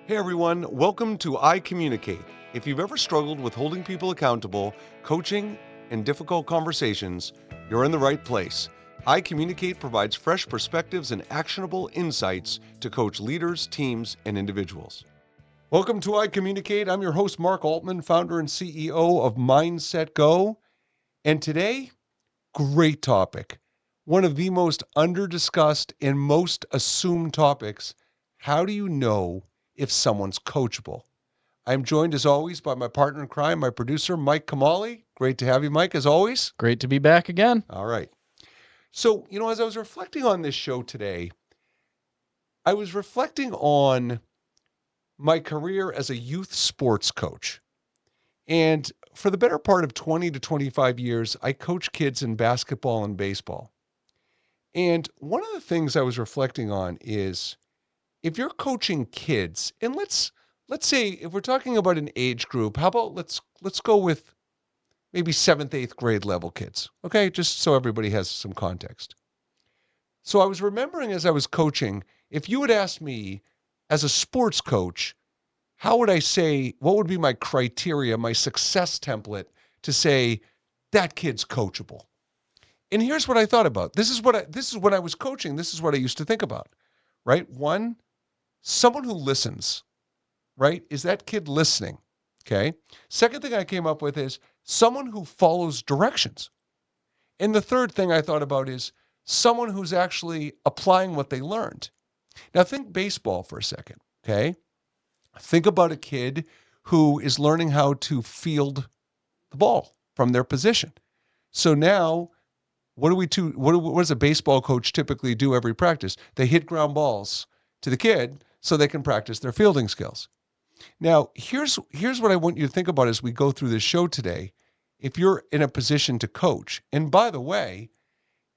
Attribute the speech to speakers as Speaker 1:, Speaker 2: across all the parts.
Speaker 1: Hey everyone, welcome to iCommunicate. If you've ever struggled with holding people accountable, coaching, and difficult conversations, you're in the right place. iCommunicate provides fresh perspectives and actionable insights to coach leaders, teams, and individuals. Welcome to iCommunicate. I'm your host, Mark Altman, founder and CEO of MindsetGo. And today, great topic. One of the most under-discussed and most assumed topics. How do you know if someone's coachable? I'm joined as always by my partner in crime, my producer, Mike Kamali. Great to have you, Mike, as always.
Speaker 2: Great to be back again.
Speaker 1: All right. So, as I was reflecting on this show today, I was reflecting on my career as a youth sports coach. And for the better part of 20 to 25 years, I coach kids in basketball and baseball. And one of the things I was reflecting on is if you're coaching kids, and let's say if we're talking about an age group, how about let's go with maybe 7th, 8th grade level kids. Okay, just so everybody has some context. So I was remembering as I was coaching, if you had asked me as a sports coach, how would I say, what would be my criteria, my success template to say that kid's coachable? And here's what I thought about. This is when I was coaching. This is what I used to think about, right? One, someone who listens, right? Is that kid listening? Okay. Second thing I came up with is someone who follows directions. And the third thing I thought about is someone who's actually applying what they learned. Now think baseball for a second, okay? Think about a kid who is learning how to field the ball from their position. So now what does a baseball coach typically do every practice? They hit ground balls to the kid so they can practice their fielding skills. Now, here's what I want you to think about as we go through this show today. If you're in a position to coach, and by the way,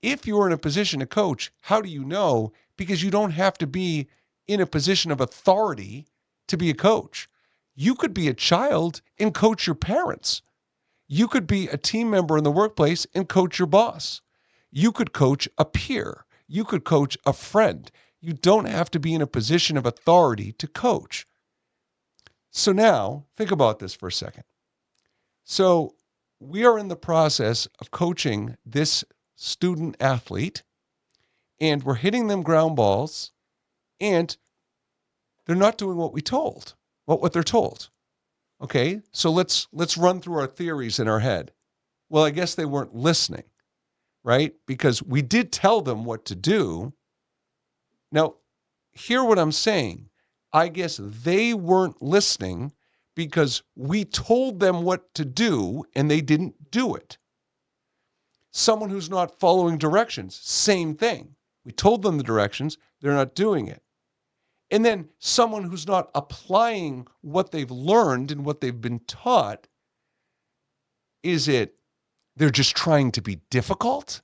Speaker 1: if you're in a position to coach, how do you know? Because you don't have to be in a position of authority to be a coach. You could be a child and coach your parents. You could be a team member in the workplace and coach your boss. You could coach a peer. You could coach a friend. You don't have to be in a position of authority to coach. So now, think about this for a second. So we are in the process of coaching this student athlete, and we're hitting them ground balls, and they're not doing what they're told. Okay, so let's run through our theories in our head. Well, I guess they weren't listening, right? Because we did tell them what to do. Now, hear what I'm saying. I guess they weren't listening because we told them what to do and they didn't do it. Someone who's not following directions, same thing. We told them the directions, they're not doing it. And then someone who's not applying what they've learned and what they've been taught, is it they're just trying to be difficult?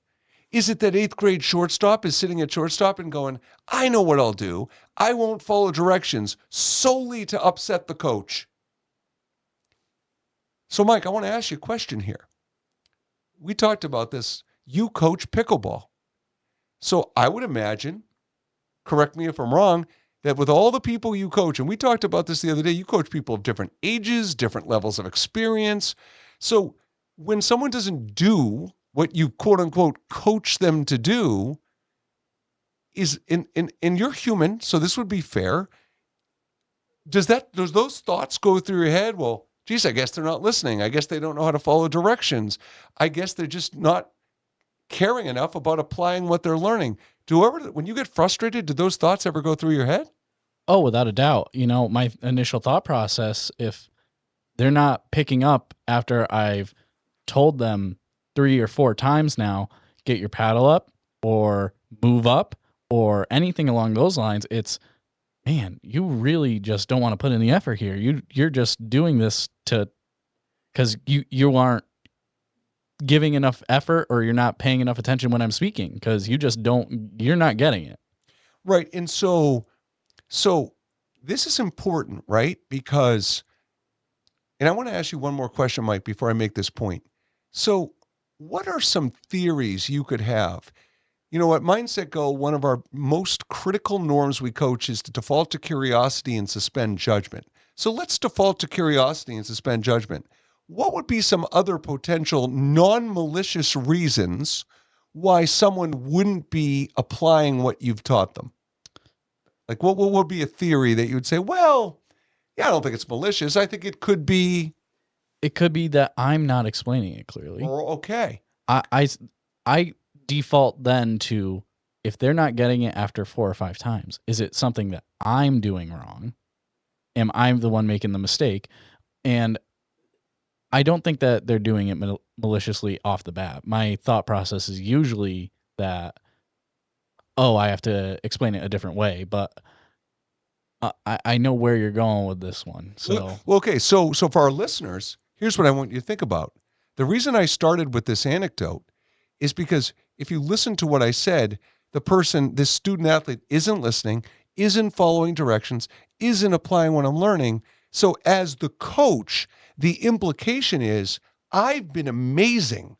Speaker 1: Is it that 8th grade shortstop is sitting at shortstop and going, I know what I'll do. I won't follow directions solely to upset the coach. So Mike, I want to ask you a question here. We talked about this. You coach pickleball. So I would imagine, correct me if I'm wrong, that with all the people you coach, and we talked about this the other day, you coach people of different ages, different levels of experience. So when someone doesn't do what you quote unquote coach them to do, is and you're human, so this would be fair. Does those thoughts go through your head? Well, geez, I guess they're not listening. I guess they don't know how to follow directions. I guess they're just not caring enough about applying what they're learning. When you get frustrated, do those thoughts ever go through your head?
Speaker 2: Oh, without a doubt. My initial thought process, if they're not picking up after I've told them 3 or 4 times now, get your paddle up or move up or anything along those lines, it's, man, you really just don't want to put in the effort here. You're just doing this because you aren't giving enough effort, or you're not paying enough attention when I'm speaking, because you're not getting it.
Speaker 1: Right. And so this is important, right? Because, and I want to ask you one more question, Mike, before I make this point. So what are some theories you could have? You know, at Mindset Go, one of our most critical norms we coach is to default to curiosity and suspend judgment. So let's default to curiosity and suspend judgment. What would be some other potential non-malicious reasons why someone wouldn't be applying what you've taught them? Like, what would be a theory that you would say, well, yeah, I don't think it's malicious. I think it could be.
Speaker 2: It could be that I'm not explaining it clearly.
Speaker 1: Or okay.
Speaker 2: I default then to, if they're not getting it after 4 or 5 times, is it something that I'm doing wrong? Am I the one making the mistake? And I don't think that they're doing it maliciously off the bat. My thought process is usually that, oh, I have to explain it a different way, but I know where you're going with this one. So,
Speaker 1: well, okay. So for our listeners, here's what I want you to think about. The reason I started with this anecdote is because if you listen to what I said, the person, this student athlete, isn't listening, isn't following directions, isn't applying what I'm learning. So as the coach, the implication is I've been amazing.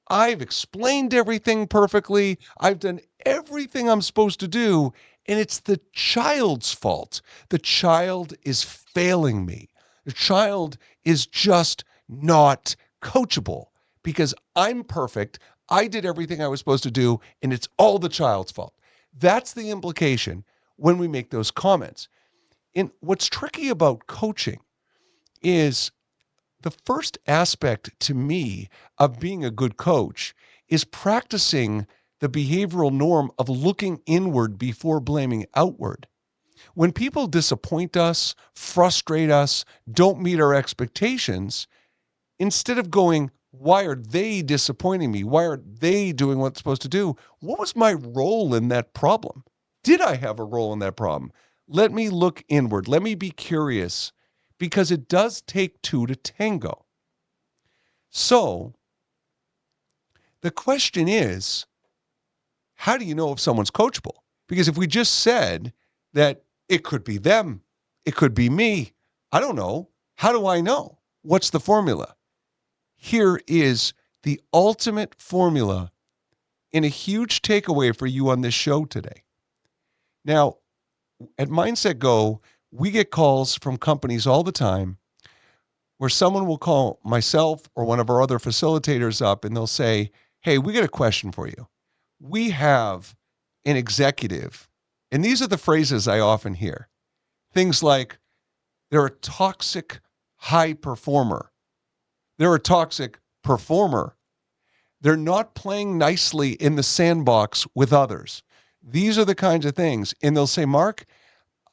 Speaker 1: I've explained everything perfectly. I've done everything I'm supposed to do. And it's the child's fault. The child is failing me. The child is just not coachable because I'm perfect. I did everything I was supposed to do, and it's all the child's fault. That's the implication when we make those comments. And what's tricky about coaching is the first aspect to me of being a good coach is practicing the behavioral norm of looking inward before blaming outward. When people disappoint us, frustrate us, don't meet our expectations, instead of going, why are they disappointing me? Why are they doing what they're supposed to do? What was my role in that problem? Did I have a role in that problem? Let me look inward. Let me be curious, because it does take two to tango. So the question is, how do you know if someone's coachable? Because if we just said that it could be them, it could be me, I don't know. How do I know? What's the formula? Here is the ultimate formula and a huge takeaway for you on this show today. Now, at Mindset Go, we get calls from companies all the time where someone will call myself or one of our other facilitators up and they'll say, hey, we got a question for you. We have an executive, and these are the phrases I often hear. Things like, they're a toxic high performer. They're a toxic performer. They're not playing nicely in the sandbox with others. These are the kinds of things. And they'll say, Mark,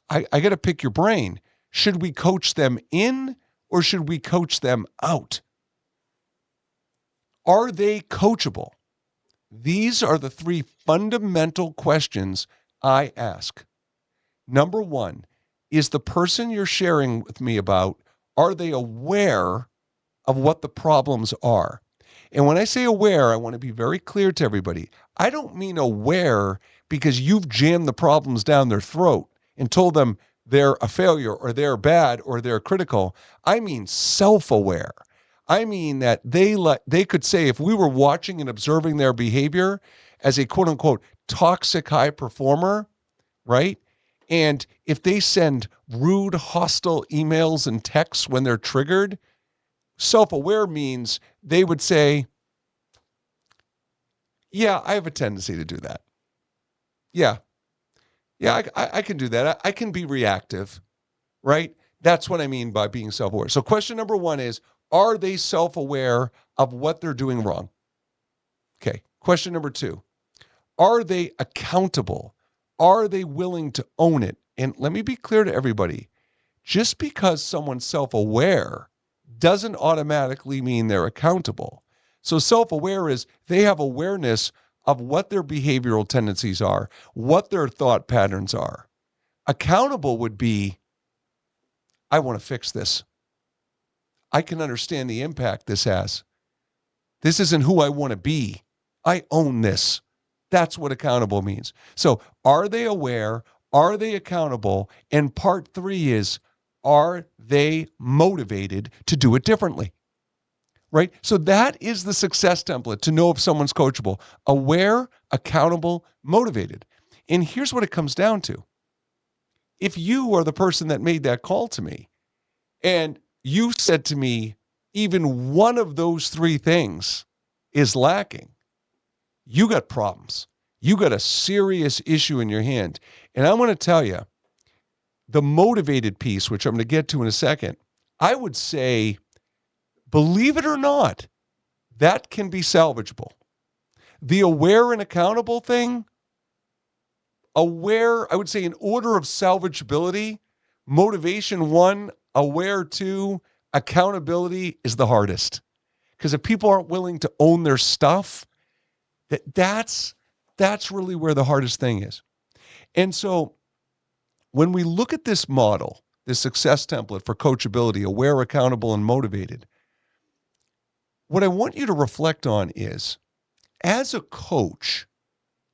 Speaker 1: I got to pick your brain. Should we coach them in or should we coach them out? Are they coachable? These are the 3 fundamental questions I ask. Number 1, is the person you're sharing with me about, are they aware of what the problems are? And when I say aware, I want to be very clear to everybody. I don't mean aware because you've jammed the problems down their throat and told them they're a failure or they're bad or they're critical. I mean self-aware. I mean that they could say, if we were watching and observing their behavior as a quote unquote toxic high performer, right? And if they send rude, hostile emails and texts when they're triggered, self-aware means they would say, yeah, I have a tendency to do that. Yeah, I can do that. I can be reactive, right? That's what I mean by being self-aware. So question number 1 is, are they self-aware of what they're doing wrong? Okay. Question number 2, are they accountable? Are they willing to own it? And let me be clear to everybody. Just because someone's self-aware doesn't automatically mean they're accountable. So self-aware is they have awareness of what their behavioral tendencies are, what their thought patterns are. Accountable would be, I want to fix this. I can understand the impact this has. This isn't who I want to be. I own this. That's what accountable means. So are they aware? Are they accountable? And part 3 is, are they motivated to do it differently? right? So that is the success template to know if someone's coachable: aware, accountable, motivated. And here's what it comes down to. If you are the person that made that call to me and you said to me, even one of those three things is lacking, you got problems. You got a serious issue in your hand. And I'm going to tell you, the motivated piece, which I'm going to get to in a second, I would say, believe it or not, that can be salvageable. The aware and accountable thing, aware, I would say in order of salvageability, motivation 1, aware 2, accountability is the hardest. Because if people aren't willing to own their stuff, that's really where the hardest thing is. And so when we look at this model, this success template for coachability, aware, accountable, and motivated, what I want you to reflect on is, as a coach,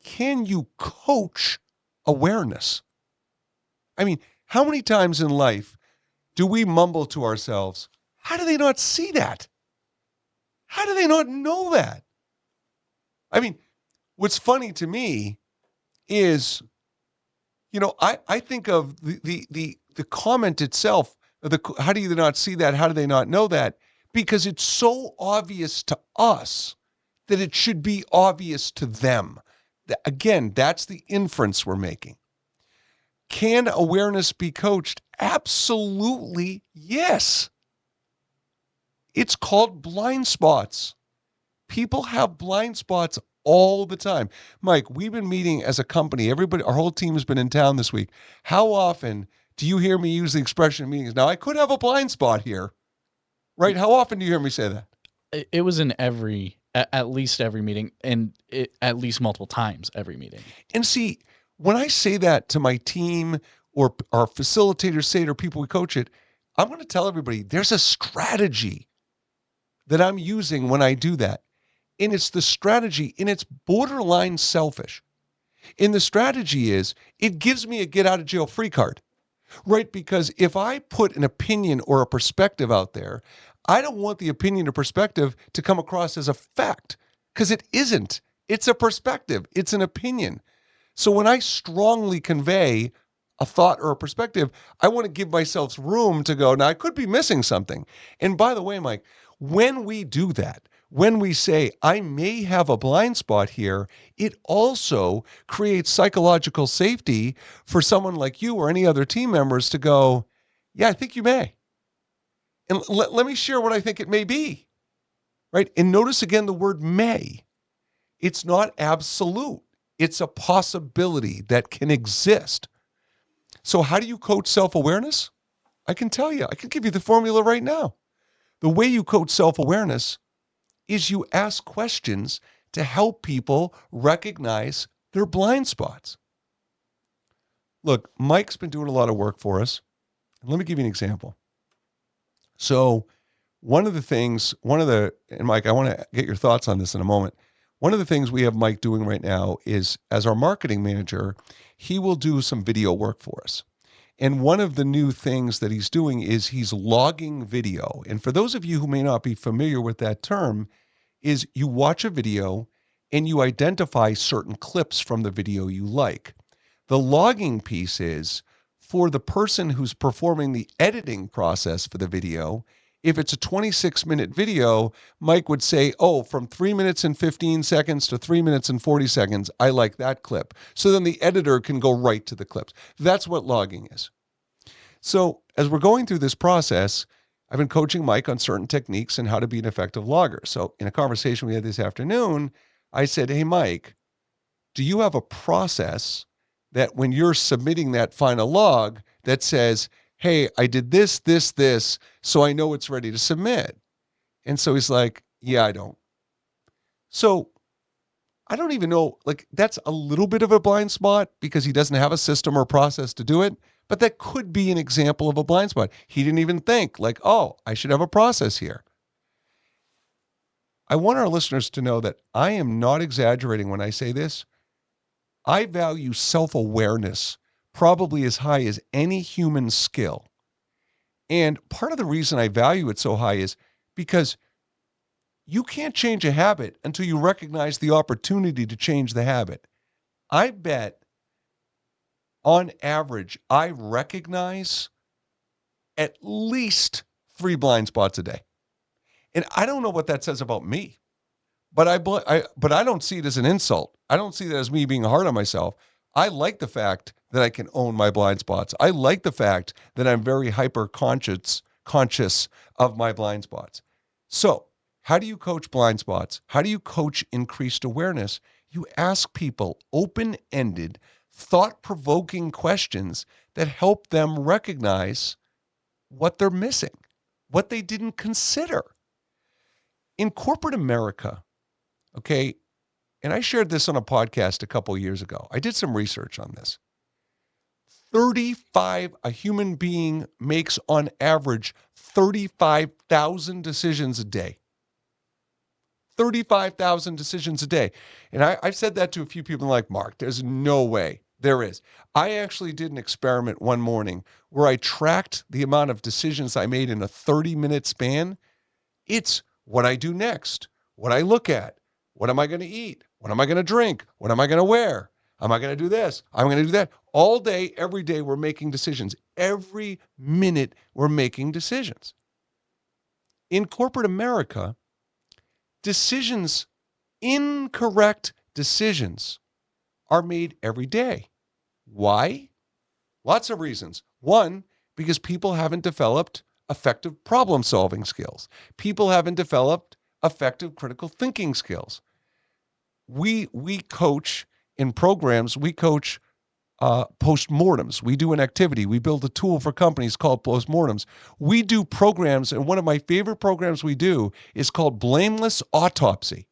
Speaker 1: can you coach awareness? I mean, how many times in life do we mumble to ourselves, how do they not see that? How do they not know that? I mean, what's funny to me is, I think of the comment itself, how do you not see that? How do they not know that? Because it's so obvious to us that it should be obvious to them. Again, that's the inference we're making. Can awareness be coached? Absolutely, yes. It's called blind spots. People have blind spots all the time. Mike, we've been meeting as a company. Everybody, our whole team has been in town this week. How often do you hear me use the expression in meetings? Now, I could have a blind spot here, right? How often do you hear me say that?
Speaker 2: It was in at least every meeting, and at least multiple times every meeting.
Speaker 1: And see, when I say that to my team or our facilitators say it or people we coach it, I'm going to tell everybody there's a strategy that I'm using when I do that. And it's the strategy, and it's borderline selfish. And the strategy is, it gives me a get out of jail free card, right? Because if I put an opinion or a perspective out there, I don't want the opinion or perspective to come across as a fact, because it isn't. It's a perspective. It's an opinion. So when I strongly convey a thought or a perspective, I want to give myself room to go, now I could be missing something. And by the way, Mike, when we do that, when we say, I may have a blind spot here, it also creates psychological safety for someone like you or any other team members to go, yeah, I think you may. And let me share what I think it may be, right? And notice again the word may. It's not absolute. It's a possibility that can exist. So how do you coach self-awareness? I can tell you. I can give you the formula right now. The way you coach self-awareness is you ask questions to help people recognize their blind spots. Look, Mike's been doing a lot of work for us. Let me give you an example. So and Mike, I want to get your thoughts on this in a moment. One of the things we have Mike doing right now is, as our marketing manager, he will do some video work for us. And one of the new things that he's doing is he's logging video. And for those of you who may not be familiar with that term, is you watch a video and you identify certain clips from the video you like. The logging piece is for the person who's performing the editing process for the video. If it's a 26-minute video, Mike would say, oh, from 3 minutes and 15 seconds to 3 minutes and 40 seconds, I like that clip. So then the editor can go right to the clips. That's what logging is. So as we're going through this process, I've been coaching Mike on certain techniques and how to be an effective logger. So in a conversation we had this afternoon, I said, hey, Mike, do you have a process that when you're submitting that final log that says, hey, I did this, this, this, so I know it's ready to submit? And so he's like, yeah, I don't. So I don't even know, like, that's a little bit of a blind spot because he doesn't have a system or process to do it. But that could be an example of a blind spot. He didn't even think like, oh, I should have a process here. I want our listeners to know that I am not exaggerating when I say this. I value self-awareness probably as high as any human skill. And part of the reason I value it so high is because You can't change a habit until you recognize the opportunity to change the habit. I bet on average, I recognize at least 3 blind spots a day. And I don't know what that says about me, but I don't see it as an insult. I don't see that as me being hard on myself. I like the fact that I can own my blind spots. I like the fact that I'm very hyper conscious of my blind spots. So, how do you coach blind spots? How do you coach increased awareness? You ask people open-ended, thought-provoking questions that help them recognize what they're missing, what they didn't consider. In corporate America, okay, and I shared this on a podcast a couple of years ago. I did some research on this. A human being makes on average 35,000 decisions a day. 35,000 decisions a day. And I've said that to a few people like, Mark, there's no way. There is. I actually did an experiment one morning where I tracked the amount of decisions I made in a 30-minute span. It's what I do next, what I look at, what am I going to eat, what am I going to drink, what am I going to wear, am I going to do this, I'm going to do that. All day, every day, we're making decisions. Every minute, we're making decisions. In corporate America, incorrect decisions are made every day. Why? Lots of reasons. One, because people haven't developed effective problem-solving skills. People haven't developed effective critical thinking skills. We coach in programs, we coach postmortems. We do an activity. We build a tool for companies called postmortems. We do programs, and one of my favorite programs we do is called Blameless Autopsy.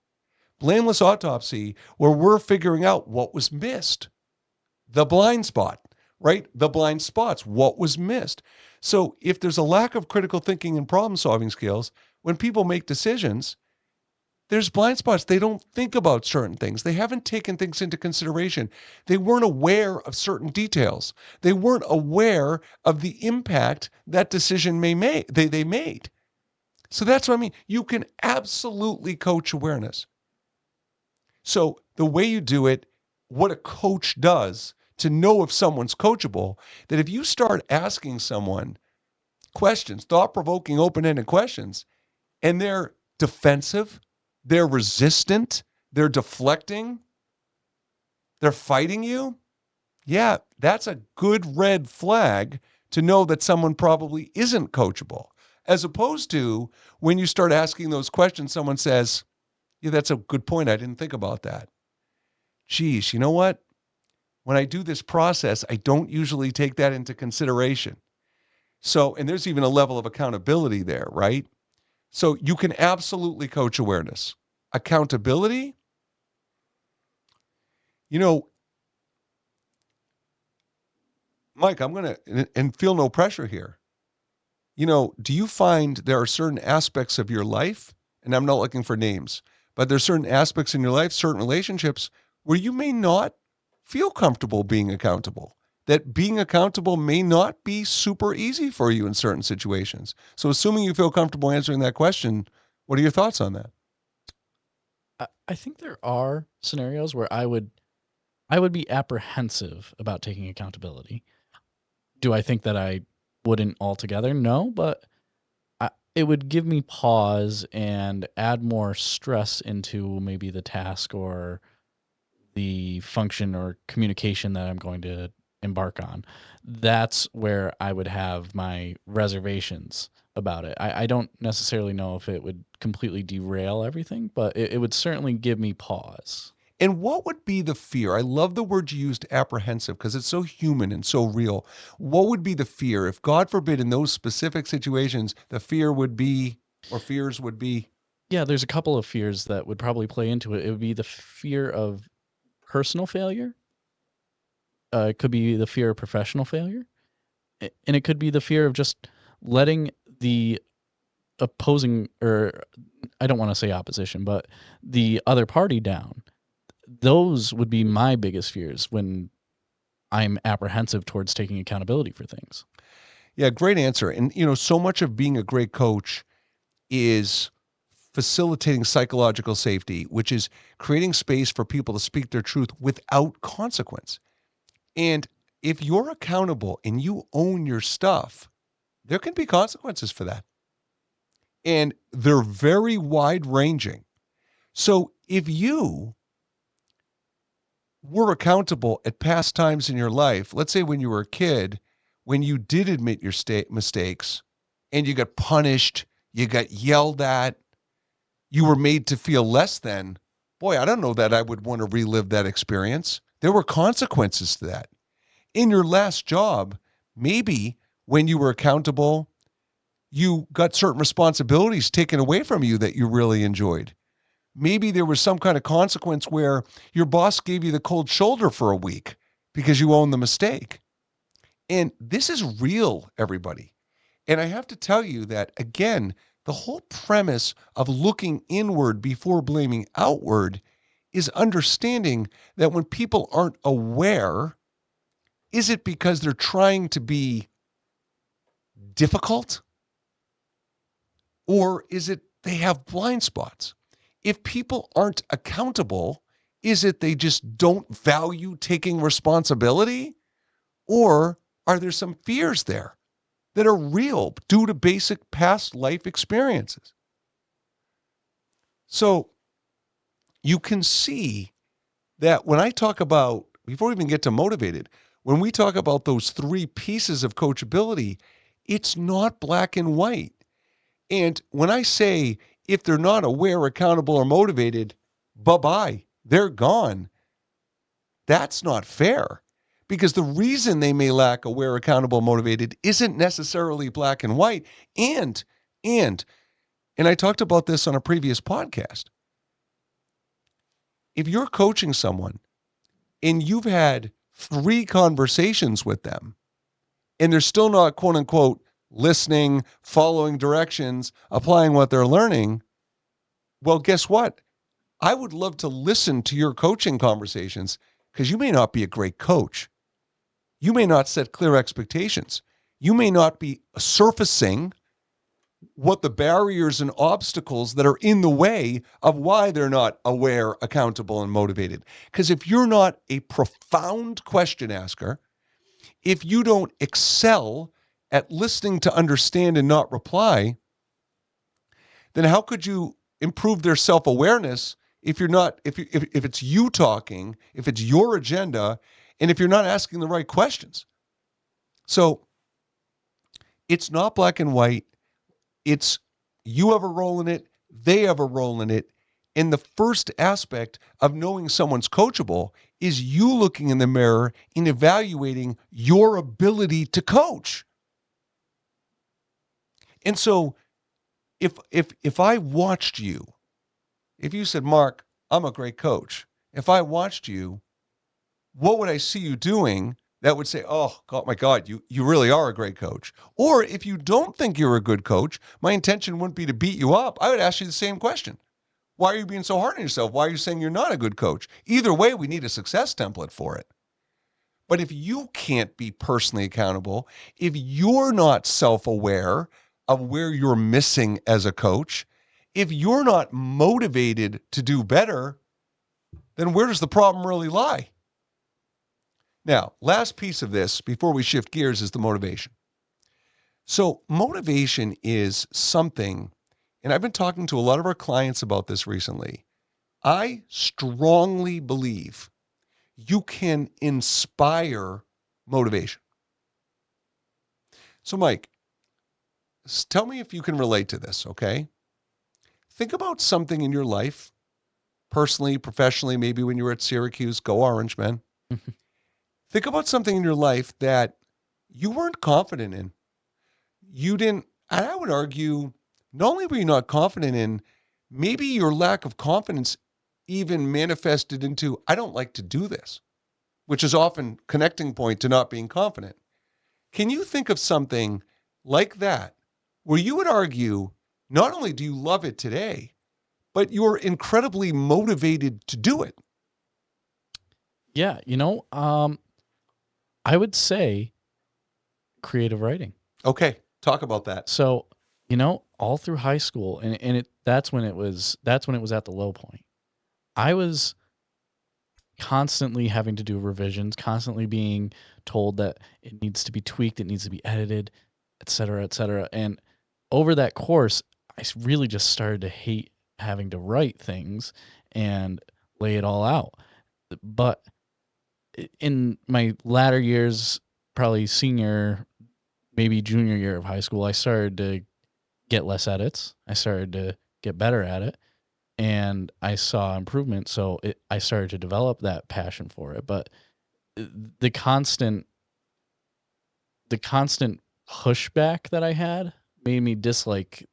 Speaker 1: Blameless Autopsy, where we're figuring out what was missed. The blind spot, right? The blind spots, what was missed. So if there's a lack of critical thinking and problem-solving skills, when people make decisions, there's blind spots. They don't think about certain things. They haven't taken things into consideration. They weren't aware of certain details. They weren't aware of the impact that decision they made. So that's what I mean. You can absolutely coach awareness. So the way you do it, what a coach does to know if someone's coachable, that if you start asking someone questions, thought-provoking, open-ended questions, and they're defensive, they're resistant, they're deflecting, they're fighting you, yeah, that's a good red flag to know that someone probably isn't coachable. As opposed to when you start asking those questions, someone says, yeah, that's a good point. I didn't think about that. Geez, you know what? When I do this process, I don't usually take that into consideration. So, and there's even a level of accountability there, right? So you can absolutely coach awareness. Accountability, you know, Mike, I'm going to, and feel no pressure here. You know, do you find there are certain aspects of your life, and I'm not looking for names, but there's certain aspects in your life, certain relationships where you may not feel comfortable being accountable, that being accountable may not be super easy for you in certain situations. So assuming you feel comfortable answering that question, what are your thoughts on that?
Speaker 2: I think there are scenarios where I would be apprehensive about taking accountability. Do I think that I wouldn't altogether? No, but it would give me pause and add more stress into maybe the task or the function or communication that I'm going to embark on. That's where I would have my reservations about it. I don't necessarily know if it would completely derail everything, but it would certainly give me pause.
Speaker 1: And what would be the fear? I love the word you used, apprehensive, because it's so human and so real. What would be the fear if, God forbid, in those specific situations, the fear would be, or fears would be?
Speaker 2: Yeah, there's a couple of fears that would probably play into it. It would be the fear of personal failure. It could be the fear of professional failure. And it could be the fear of just letting the opposing, or I don't want to say opposition, but the other party down. Those would be my biggest fears when I'm apprehensive towards taking accountability for things.
Speaker 1: Yeah, great answer. And, you know, so much of being a great coach is facilitating psychological safety, which is creating space for people to speak their truth without consequence. And if you're accountable and you own your stuff, there can be consequences for that. And they're very wide ranging. So if you were accountable at past times in your life, let's say when you were a kid, when you did admit your mistakes and you got punished, you got yelled at, you were made to feel less than, boy, I don't know that I would want to relive that experience. There were consequences to that. In your last job, maybe when you were accountable, you got certain responsibilities taken away from you that you really enjoyed. Maybe there was some kind of consequence where your boss gave you the cold shoulder for a week because you owned the mistake. And this is real, everybody. And I have to tell you that, again, the whole premise of looking inward before blaming outward is understanding that when people aren't aware, is it because they're trying to be difficult? Or is it they have blind spots? If people aren't accountable, is it they just don't value taking responsibility? Or are there some fears there that are real due to basic past life experiences? So you can see that when I talk about, before we even get to motivated, when we talk about those three pieces of coachability, it's not black and white. And when I say if they're not aware, accountable, or motivated, bye-bye, they're gone. That's not fair, because the reason they may lack aware, accountable, motivated isn't necessarily black and white. And I talked about this on a previous podcast. If you're coaching someone and you've had 3 conversations with them and they're still not, quote unquote, listening, following directions, applying what they're learning, well, guess what? I would love to listen to your coaching conversations, because you may not be a great coach. You may not set clear expectations. You may not be surfacing what the barriers and obstacles that are in the way of why they're not aware, accountable, and motivated. Because if you're not a profound question asker, if you don't excel at listening to understand and not reply, then how could you improve their self-awareness if you're not, if it's you talking, if it's your agenda, and if you're not asking the right questions? So it's not black and white. It's you have a role in it, they have a role in it. And the first aspect of knowing someone's coachable is you looking in the mirror and evaluating your ability to coach. And so if I watched you, if you said, Mark, I'm a great coach, if I watched you, what would I see you doing that would say, oh, God, my God, you really are a great coach? Or if you don't think you're a good coach, my intention wouldn't be to beat you up. I would ask you the same question. Why are you being so hard on yourself? Why are you saying you're not a good coach? Either way, we need a success template for it. But if you can't be personally accountable, if you're not self-aware of where you're missing as a coach, if you're not motivated to do better, then where does the problem really lie? Now, last piece of this before we shift gears is the motivation. So motivation is something, and I've been talking to a lot of our clients about this recently. I strongly believe you can inspire motivation. So Mike, tell me if you can relate to this, okay? Think about something in your life, personally, professionally, maybe when you were at Syracuse, go Orange, man. Think about something in your life that you weren't confident in. You didn't, and I would argue, not only were you not confident in, maybe your lack of confidence even manifested into, I don't like to do this, which is often connecting point to not being confident. Can you think of something like that where you would argue, not only do you love it today, but you're incredibly motivated to do it?
Speaker 2: Yeah, I would say creative writing.
Speaker 1: Okay, talk about that.
Speaker 2: So All through high school, and that's when it was at the low point. I was constantly having to do revisions, constantly being told that it needs to be tweaked, it needs to be edited, et cetera, et cetera. And over that course, really just started to hate having to write things and lay it all out. But in my latter years, probably senior, maybe junior year of high school, I started to get less edits. I started to get better at it, and I saw improvement. So I started to develop that passion for it. But the constant, the constant pushback that I had made me dislike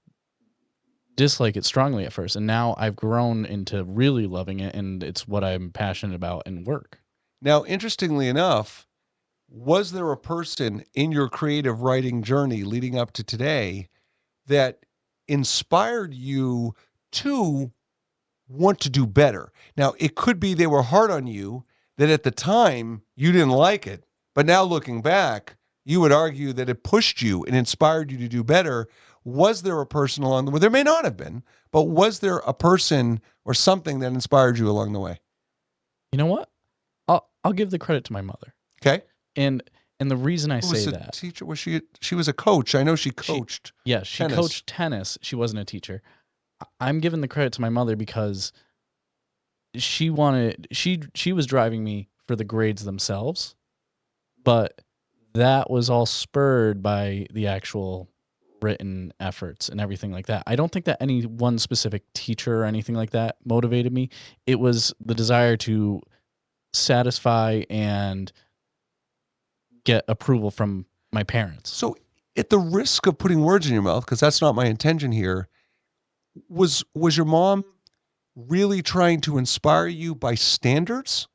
Speaker 2: it strongly at first. And now I've grown into really loving it, and it's what I'm passionate about in work.
Speaker 1: Now, interestingly enough, was there a person in your creative writing journey leading up to today that inspired you to want to do better? Now, it could be they were hard on you, that at the time you didn't like it, but now looking back, you would argue that it pushed you and inspired you to do better. Was there a person along the way? There may not have been, but was there a person or something that inspired you along the way?
Speaker 2: You know what? I'll give the credit to my mother.
Speaker 1: Okay.
Speaker 2: And and the reason I
Speaker 1: Who was
Speaker 2: say
Speaker 1: a
Speaker 2: that,
Speaker 1: teacher? Was she was a coach? I know she
Speaker 2: she
Speaker 1: coached
Speaker 2: yeah, she
Speaker 1: tennis.
Speaker 2: coached tennis. She wasn't a teacher. I'm giving the credit to my mother because she was driving me for the grades themselves, but that was all spurred by the actual written efforts and everything like that. I don't think that any one specific teacher or anything like that motivated me. It was the desire to satisfy and get approval from my parents.
Speaker 1: So, at the risk of putting words in your mouth, because that's not my intention here, was your mom really trying to inspire you by standards?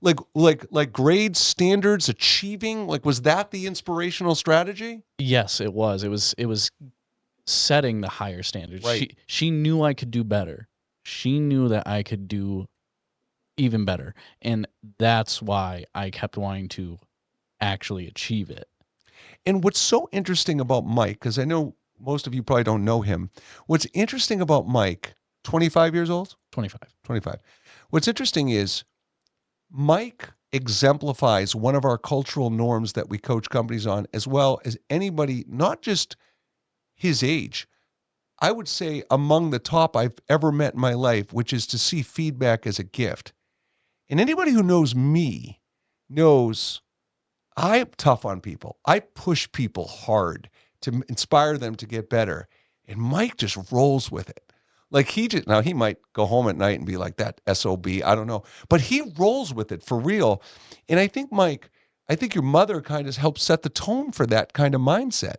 Speaker 1: Like grades, standards, achieving? Like, was that the inspirational strategy?
Speaker 2: Yes, it was. It was setting the higher standards.
Speaker 1: Right.
Speaker 2: She knew I could do better. She knew that I could do even better. And that's why I kept wanting to actually achieve it.
Speaker 1: And what's so interesting about Mike, because I know most of you probably don't know him. What's interesting about Mike, 25 years old?
Speaker 2: 25.
Speaker 1: 25. What's interesting is Mike exemplifies one of our cultural norms that we coach companies on, as well as anybody, not just his age. I would say among the top I've ever met in my life, which is to see feedback as a gift. And anybody who knows me knows I'm tough on people. I push people hard to inspire them to get better. And Mike just rolls with it. Like now he might go home at night and be like that SOB. I don't know. But he rolls with it for real. And I think, Mike, I think your mother kind of helped set the tone for that kind of mindset.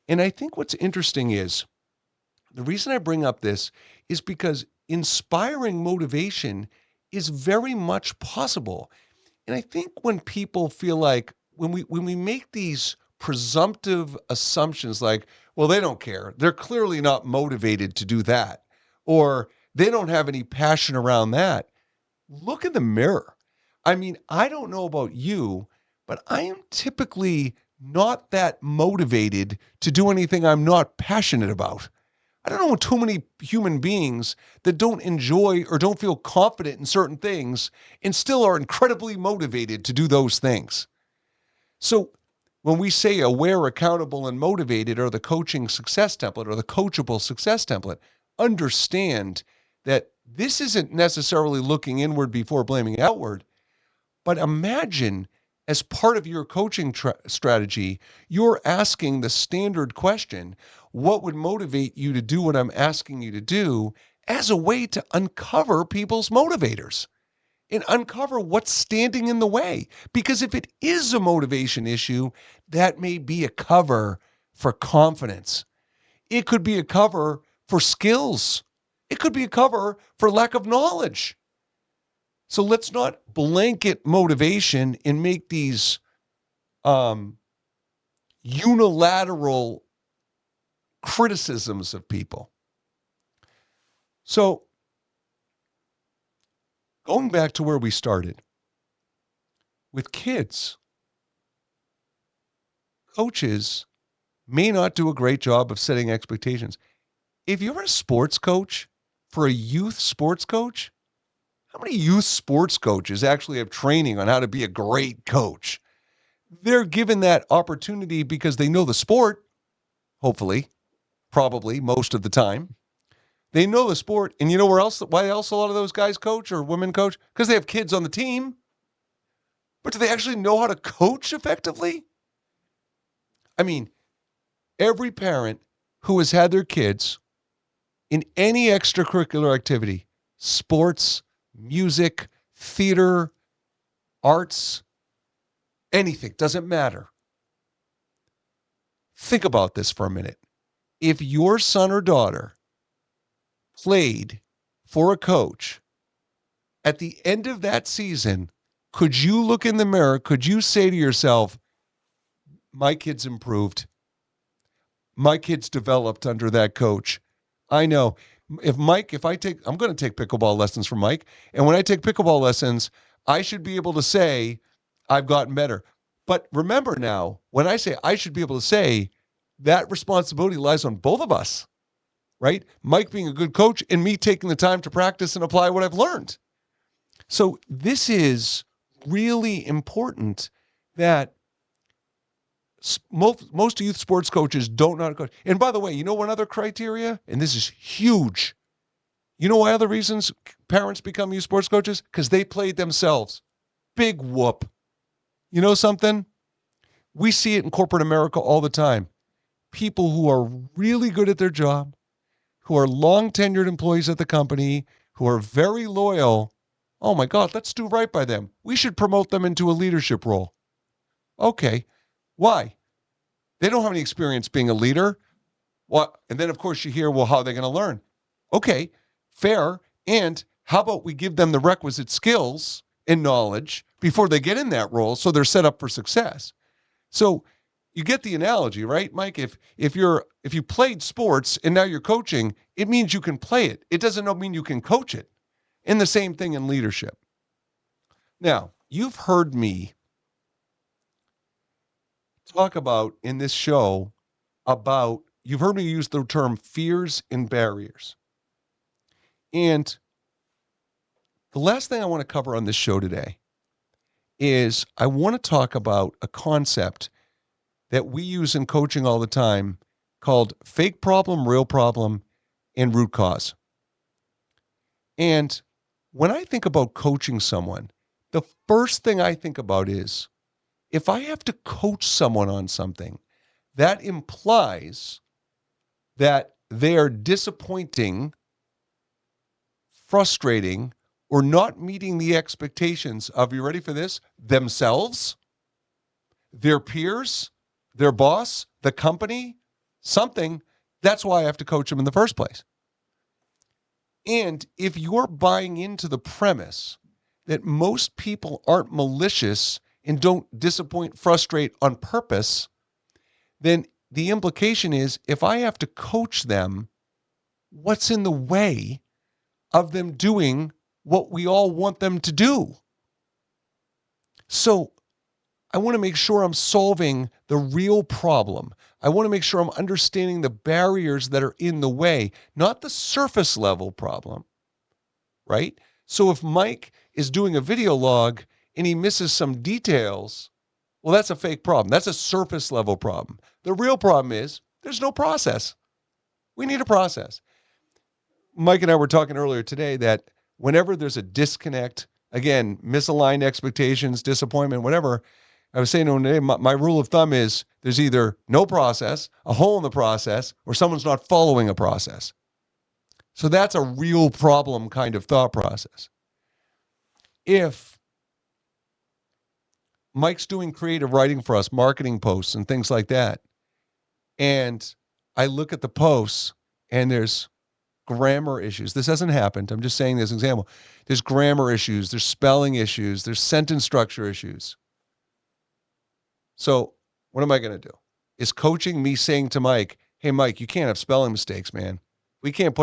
Speaker 1: And I think what's interesting is the reason I bring up this is because inspiring motivation is very much possible. And I think when people feel like when we make these presumptive assumptions like, well, they don't care. They're clearly not motivated to do that, or they don't have any passion around that. Look in the mirror. I mean, I don't know about you, but I am typically not that motivated to do anything I'm not passionate about. I don't know too many human beings that don't enjoy or don't feel confident in certain things and still are incredibly motivated to do those things. So when we say aware, accountable, and motivated are the coaching success template or the coachable success template, understand that this isn't necessarily looking inward before blaming outward, but imagine as part of your coaching strategy, you're asking the standard question, what would motivate you to do what I'm asking you to do, as a way to uncover people's motivators and uncover what's standing in the way. Because if it is a motivation issue, that may be a cover for confidence. It could be a cover for skills. It could be a cover for lack of knowledge. So let's not blanket motivation and make these unilateral criticisms of people. So going back to where we started, with kids, coaches may not do a great job of setting expectations. If you're a sports coach for a youth sports coach, how many youth sports coaches actually have training on how to be a great coach? They're given that opportunity because they know the sport, hopefully, probably most of the time. They know the sport. And you know why else a lot of those guys coach or women coach? Because they have kids on the team. But do they actually know how to coach effectively? I mean, every parent who has had their kids in any extracurricular activity, sports, music, theater, arts, anything, doesn't matter. Think about this for a minute. If your son or daughter played for a coach, at the end of that season, could you look in the mirror? Could you say to yourself, my kid's improved? My kid's developed under that coach. I know. I'm going to take pickleball lessons from Mike. And when I take pickleball lessons, I should be able to say, I've gotten better. But remember now, when I say I should be able to say, that responsibility lies on both of us, right? Mike being a good coach and me taking the time to practice and apply what I've learned. So this is really important that most youth sports coaches don't know how to coach. And by the way, you know one other criteria? And this is huge. You know why other reasons parents become youth sports coaches? Because they played themselves. Big whoop. You know something? We see it in corporate America all the time. People who are really good at their job, who are long tenured employees at the company, who are very loyal. Oh my God, let's do right by them. We should promote them into a leadership role. Okay. Why? They don't have any experience being a leader. What? And then, of course, you hear, well, how are they going to learn? Okay, fair. And how about we give them the requisite skills and knowledge before they get in that role so they're set up for success? So you get the analogy, right, Mike? If you played sports and now you're coaching, it means you can play it. It doesn't mean you can coach it. And the same thing in leadership. Now, you've heard me talk about in this show you've heard me use the term fears and barriers. And the last thing I want to cover on this show today is I want to talk about a concept that we use in coaching all the time called fake problem, real problem, and root cause. And when I think about coaching someone, the first thing I think about is if I have to coach someone on something, that implies that they are disappointing, frustrating, or not meeting the expectations of, you ready for this, themselves, their peers, their boss, the company, something. That's why I have to coach them in the first place. And if you're buying into the premise that most people aren't malicious and don't disappoint, frustrate on purpose, then the implication is if I have to coach them, what's in the way of them doing what we all want them to do? So I want to make sure I'm solving the real problem. I want to make sure I'm understanding the barriers that are in the way, not the surface level problem, right? So if Mike is doing a video log and he misses some details, well, that's a fake problem. That's a surface level problem. The real problem is there's no process. We need a process. Mike and I were talking earlier today that whenever there's a disconnect, again, misaligned expectations, disappointment, whatever, I was saying to him today, my rule of thumb is there's either no process, a hole in the process, or someone's not following a process. So that's a real problem kind of thought process. If Mike's doing creative writing for us, marketing posts and things like that, and I look at the posts and there's grammar issues. This hasn't happened. I'm just saying this example. There's grammar issues, there's spelling issues, there's sentence structure issues. So what am I going to do? Is coaching me saying to Mike, hey, Mike, you can't have spelling mistakes, man. We can't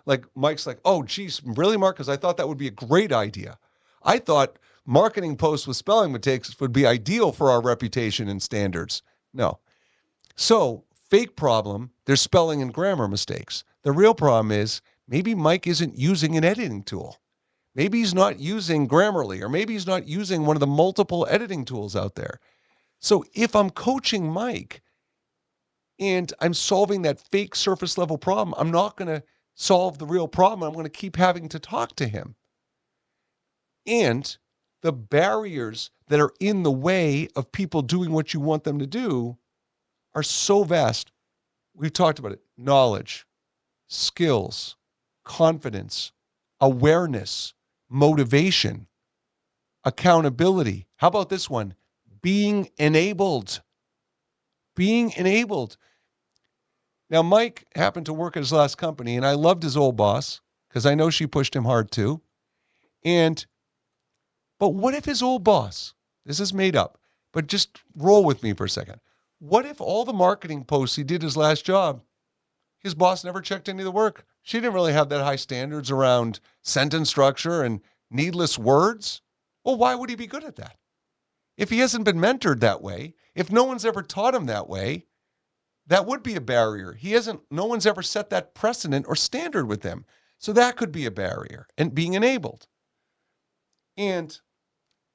Speaker 1: like Mike's like, oh, geez, really, Mark? Because I thought that would be a great idea. I thought marketing posts with spelling mistakes would be ideal for our reputation and standards. No. So, fake problem, there's spelling and grammar mistakes. The real problem is maybe Mike isn't using an editing tool. Maybe he's not using Grammarly, or maybe he's not using one of the multiple editing tools out there. So if I'm coaching Mike and I'm solving that fake surface level problem, I'm not going to solve the real problem. I'm going to keep having to talk to him. And the barriers that are in the way of people doing what you want them to do are so vast. We've talked about it: knowledge, skills, confidence, awareness, motivation, accountability. How about this one? Being enabled. Being enabled. Now, Mike happened to work at his last company, and I loved his old boss because I know she pushed him hard too. But what if his old boss, this is made up, but just roll with me for a second. What if all the marketing posts he did his last job, his boss never checked any of the work? She didn't really have that high standards around sentence structure and needless words. Well, why would he be good at that? If he hasn't been mentored that way, if no one's ever taught him that way, that would be a barrier. No one's ever set that precedent or standard with him. So that could be a barrier, and being enabled. And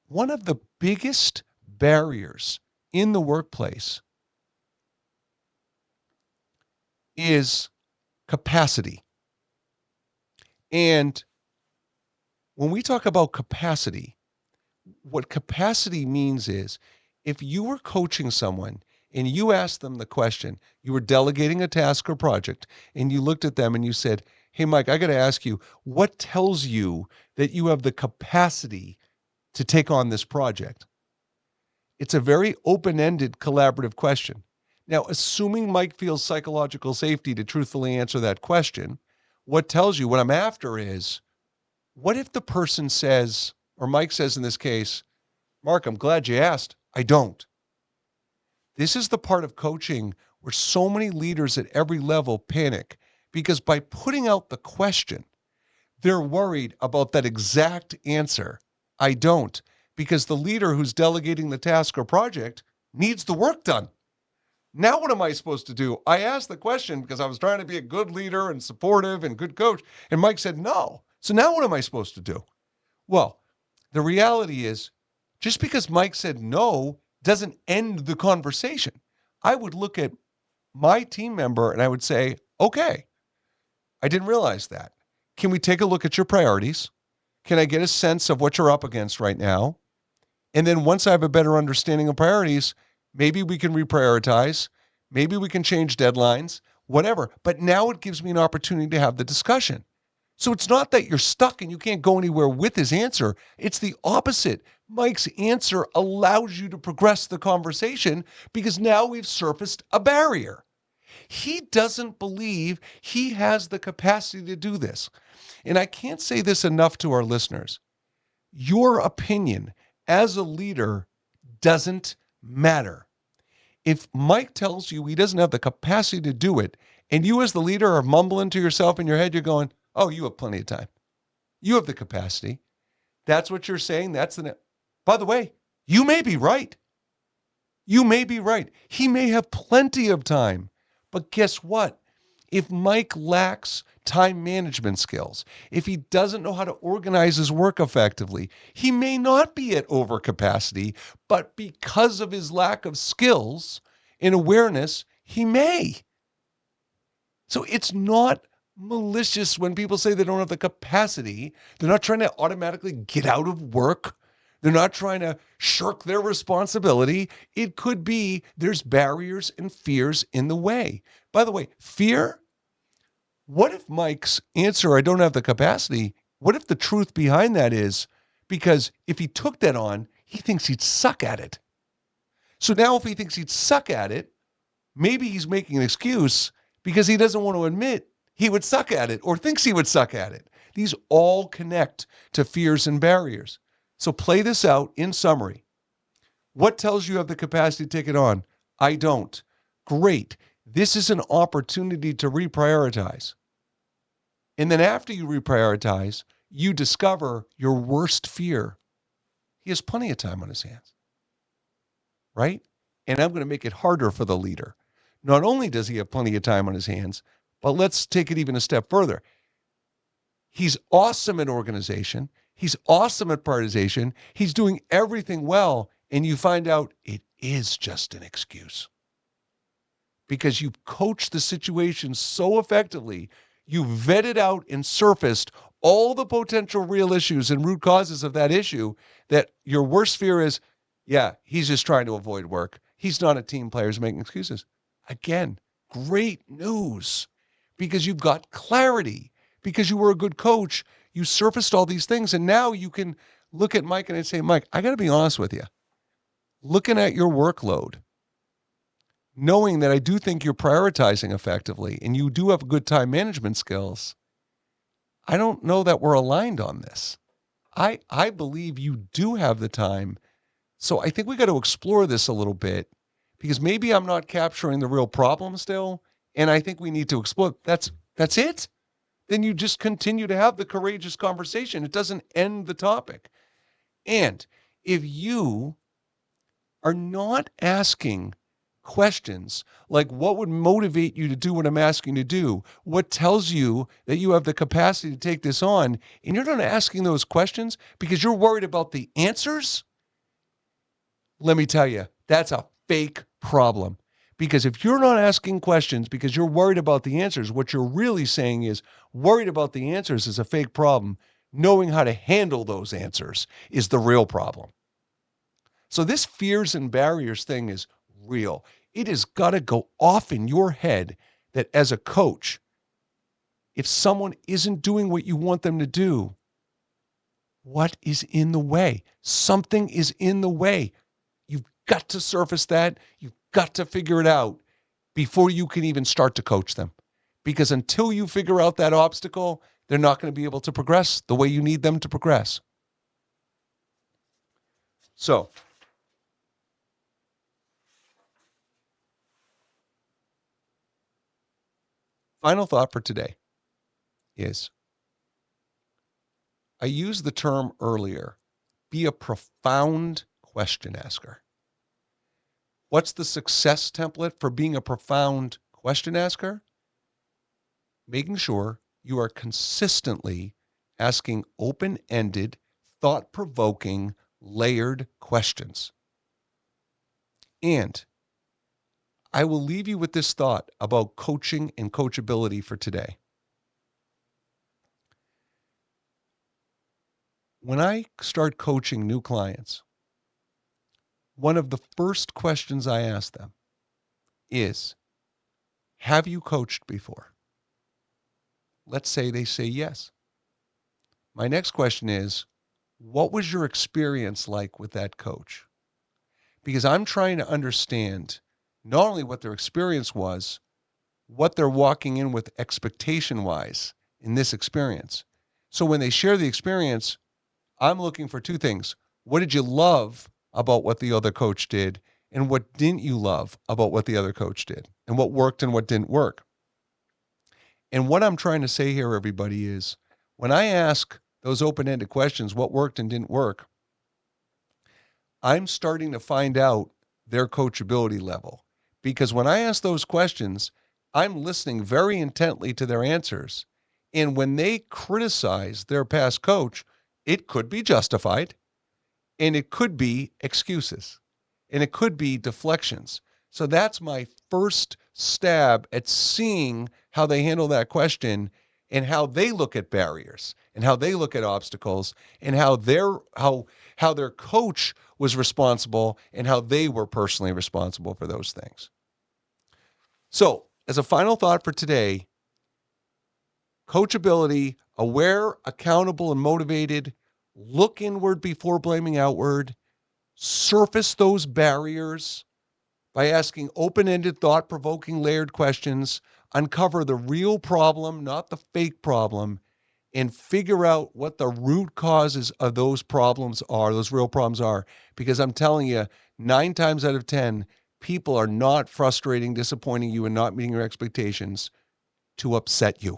Speaker 1: one of the biggest barriers in the workplace is capacity. And when we talk about capacity, what capacity means is if you were coaching someone and you asked them the question, you were delegating a task or project, and you looked at them and you said, hey, Mike, I got to ask you, what tells you that you have the capacity to take on this project? It's a very open-ended, collaborative question. Now, assuming Mike feels psychological safety to truthfully answer that question, what tells you what I'm after is, what if the person says, or Mike says in this case, Mark, I'm glad you asked. I don't. This is the part of coaching where so many leaders at every level panic, because by putting out the question, they're worried about that exact answer. I don't, because the leader who's delegating the task or project needs the work done. Now, what am I supposed to do? I asked the question because I was trying to be a good leader and supportive and good coach, and Mike said no. So now what am I supposed to do? Well, the reality is, just because Mike said no doesn't end the conversation. I would look at my team member and I would say, okay, I didn't realize that. Can we take a look at your priorities? Can I get a sense of what you're up against right now? And then once I have a better understanding of priorities, maybe we can reprioritize. Maybe we can change deadlines, whatever. But now it gives me an opportunity to have the discussion. So it's not that you're stuck and you can't go anywhere with his answer. It's the opposite. Mike's answer allows you to progress the conversation because now we've surfaced a barrier. He doesn't believe he has the capacity to do this. And I can't say this enough to our listeners. Your opinion as a leader doesn't matter. If Mike tells you he doesn't have the capacity to do it, and you as the leader are mumbling to yourself in your head, you're going, oh, you have plenty of time. You have the capacity. That's what you're saying. By the way, you may be right. You may be right. He may have plenty of time. But guess what? If Mike lacks time management skills, if he doesn't know how to organize his work effectively, he may not be at overcapacity, but because of his lack of skills and awareness, he may. So it's not malicious when people say they don't have the capacity. They're not trying to automatically get out of work. They're not trying to shirk their responsibility. It could be there's barriers and fears in the way. By the way, fear, what if Mike's answer, I don't have the capacity, what if the truth behind that is because if he took that on, he thinks he'd suck at it. So now if he thinks he'd suck at it, maybe he's making an excuse because he doesn't want to admit he would suck at it or thinks he would suck at it. These all connect to fears and barriers. So play this out in summary. What tells you have the capacity to take it on? I don't. Great. This is an opportunity to reprioritize. And then after you reprioritize, you discover your worst fear. He has plenty of time on his hands, right? And I'm going to make it harder for the leader. not only does he have plenty of time on his hands, but let's take it even a step further. He's awesome at organization. He's awesome at prioritization. He's doing everything well. And you find out it is just an excuse. Because you've coached the situation so effectively, you've vetted out and surfaced all the potential real issues and root causes of that issue, that your worst fear is, yeah, he's just trying to avoid work. He's not a team player, he's making excuses. Again, great news, because you've got clarity, because you were a good coach, you surfaced all these things, and now you can look at Mike and say, Mike, I got to be honest with you. Looking at your workload, knowing that I do think you're prioritizing effectively and you do have good time management skills, I don't know that we're aligned on this. I believe you do have the time. So I think we got to explore this a little bit, because maybe I'm not capturing the real problem still. And I think we need to explore. That's it. Then you just continue to have the courageous conversation. It doesn't end the topic. And if you are not asking questions like, what would motivate you to do what I'm asking you to do? What tells you that you have the capacity to take this on? And you're not asking those questions because you're worried about the answers. Let me tell you, that's a fake problem. Because if you're not asking questions because you're worried about the answers, what you're really saying is, worried about the answers is a fake problem. Knowing how to handle those answers is the real problem. So this fears and barriers thing is real. It has got to go off in your head that as a coach, if someone isn't doing what you want them to do, what is in the way? Something is in the way. You've got to surface that. You've got to figure it out before you can even start to coach them. Because until you figure out that obstacle, they're not going to be able to progress the way you need them to progress. So, final thought for today is, I used the term earlier, be a profound question asker. What's the success template for being a profound question asker? Making sure you are consistently asking open-ended, thought-provoking, layered questions. And I will leave you with this thought about coaching and coachability for today. When I start coaching new clients, one of the first questions I ask them is, have you coached before? Let's say they say yes. My next question is, what was your experience like with that coach? Because I'm trying to understand not only what their experience was, what they're walking in with expectation-wise in this experience. So when they share the experience, I'm looking for two things. What did you love about what the other coach did? And what didn't you love about what the other coach did? And what worked and what didn't work? And what I'm trying to say here, everybody, is when I ask those open-ended questions, what worked and didn't work, I'm starting to find out their coachability level. Because when I ask those questions, I'm listening very intently to their answers. And when they criticize their past coach, it could be justified, and it could be excuses, and it could be deflections. So that's my first stab at seeing how they handle that question and how they look at barriers and how they look at obstacles and how their coach was responsible and how they were personally responsible for those things. So, as a final thought for today, coachability, aware, accountable, and motivated, look inward before blaming outward, surface those barriers by asking open-ended, thought-provoking, layered questions, uncover the real problem, not the fake problem, and figure out what the root causes of those problems are, those real problems are. Because I'm telling you, 9 times out of 10, people are not frustrating, disappointing you, and not meeting your expectations to upset you.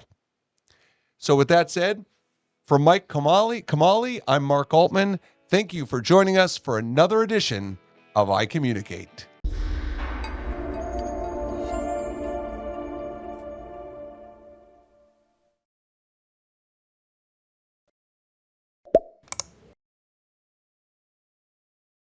Speaker 1: So with that said, for Mike Kamali, I'm Mark Altman. Thank you for joining us for another edition of iCommunicate.